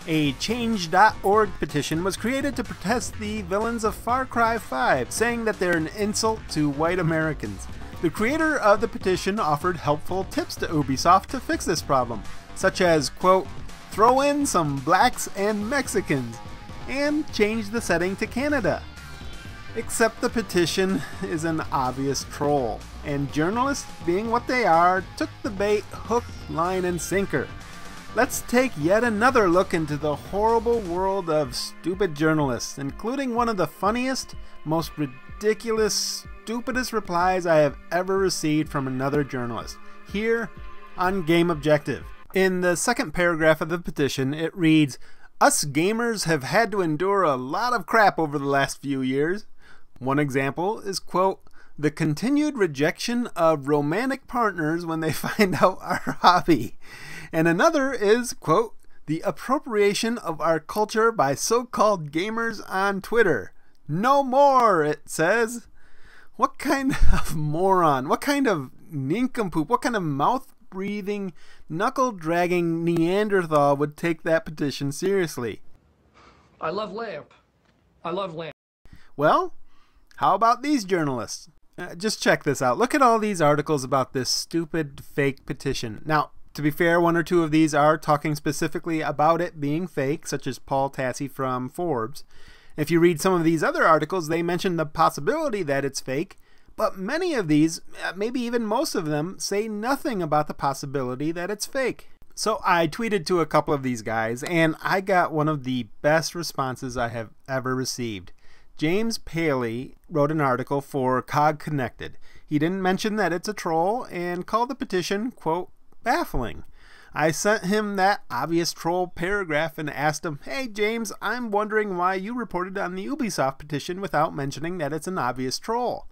A Change.org petition was created to protest the villains of Far Cry 5, saying that they're an insult to white Americans. The creator of the petition offered helpful tips to Ubisoft to fix this problem, such as, quote, throw in some blacks and Mexicans, and change the setting to Canada. Except the petition is an obvious troll, and journalists, being what they are, took the bait hook, line, and sinker. Let's take yet another look into the horrible world of stupid journalists, including one of the funniest, most ridiculous, stupidest replies I have ever received from another journalist, here on Game Objective. In the second paragraph of the petition, it reads, "Us gamers have had to endure a lot of crap over the last few years. One example is, quote, the continued rejection of romantic partners when they find out our hobby. And another is, quote, the appropriation of our culture by so-called gamers on Twitter. No more, it says." What kind of moron, what kind of nincompoop, what kind of mouth-breathing, knuckle-dragging Neanderthal would take that petition seriously? I love lamp. I love lamp. Well, how about these journalists? Just check this out. Look at all these articles about this stupid fake petition. Now, to be fair, one or two of these are talking specifically about it being fake, such as Paul Tassi from Forbes. If you read some of these other articles, they mention the possibility that it's fake, but many of these, maybe even most of them, say nothing about the possibility that it's fake. So I tweeted to a couple of these guys, and I got one of the best responses I have ever received. James Paley wrote an article for COG Connected. He didn't mention that it's a troll and called the petition, quote, baffling. I sent him that obvious troll paragraph and asked him, hey James, I'm wondering why you reported on the Ubisoft petition without mentioning that it's an obvious troll.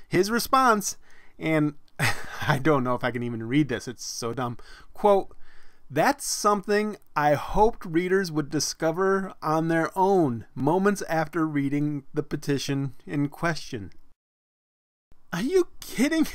His response, and I don't know if I can even read this, it's so dumb, quote, that's something I hoped readers would discover on their own moments after reading the petition in question. Are you kidding?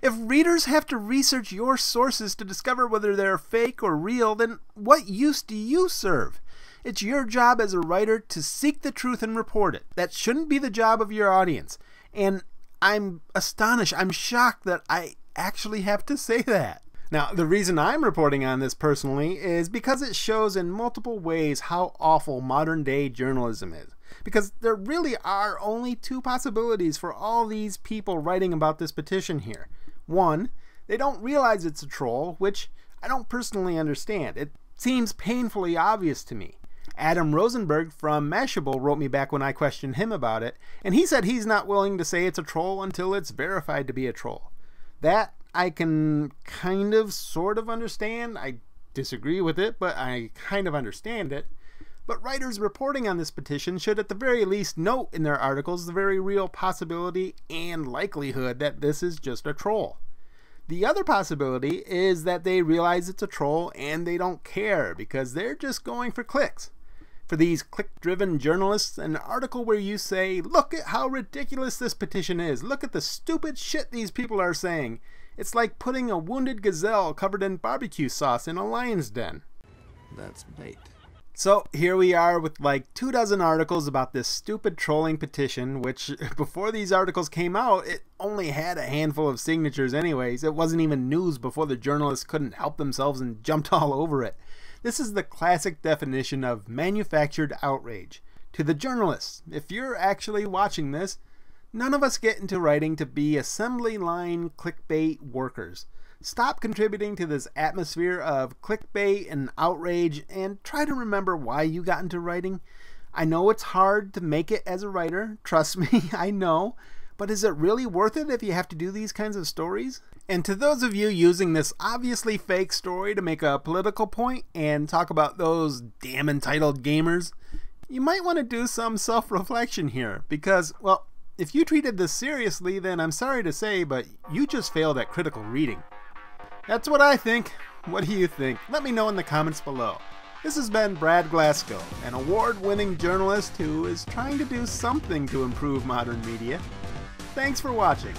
If readers have to research your sources to discover whether they're fake or real, then what use do you serve? It's your job as a writer to seek the truth and report it. That shouldn't be the job of your audience. And I'm astonished, I'm shocked that I actually have to say that. Now, the reason I'm reporting on this personally is because it shows in multiple ways how awful modern day journalism is. Because there really are only two possibilities for all these people writing about this petition here. One, they don't realize it's a troll, which I don't personally understand. It seems painfully obvious to me. Adam Rosenberg from Mashable wrote me back when I questioned him about it, and he said he's not willing to say it's a troll until it's verified to be a troll. That I can kind of, sort of understand. I disagree with it, but I kind of understand it. But writers reporting on this petition should at the very least note in their articles the very real possibility and likelihood that this is just a troll. The other possibility is that they realize it's a troll and they don't care because they're just going for clicks. For these click-driven journalists, an article where you say, look at how ridiculous this petition is, look at the stupid shit these people are saying. It's like putting a wounded gazelle covered in barbecue sauce in a lion's den. That's bait. So here we are with like 24 articles about this stupid trolling petition, which before these articles came out, it only had a handful of signatures anyways. It wasn't even news before the journalists couldn't help themselves and jumped all over it. This is the classic definition of manufactured outrage. To the journalists, if you're actually watching this, none of us get into writing to be assembly line clickbait workers. Stop contributing to this atmosphere of clickbait and outrage and try to remember why you got into writing. I know it's hard to make it as a writer, trust me, I know, but is it really worth it if you have to do these kinds of stories? And to those of you using this obviously fake story to make a political point and talk about those damn entitled gamers, you might want to do some self-reflection here because, well, if you treated this seriously, then I'm sorry to say, but you just failed at critical reading. That's what I think. What do you think? Let me know in the comments below. This has been Brad Glasgow, an award-winning journalist who is trying to do something to improve modern media. Thanks for watching.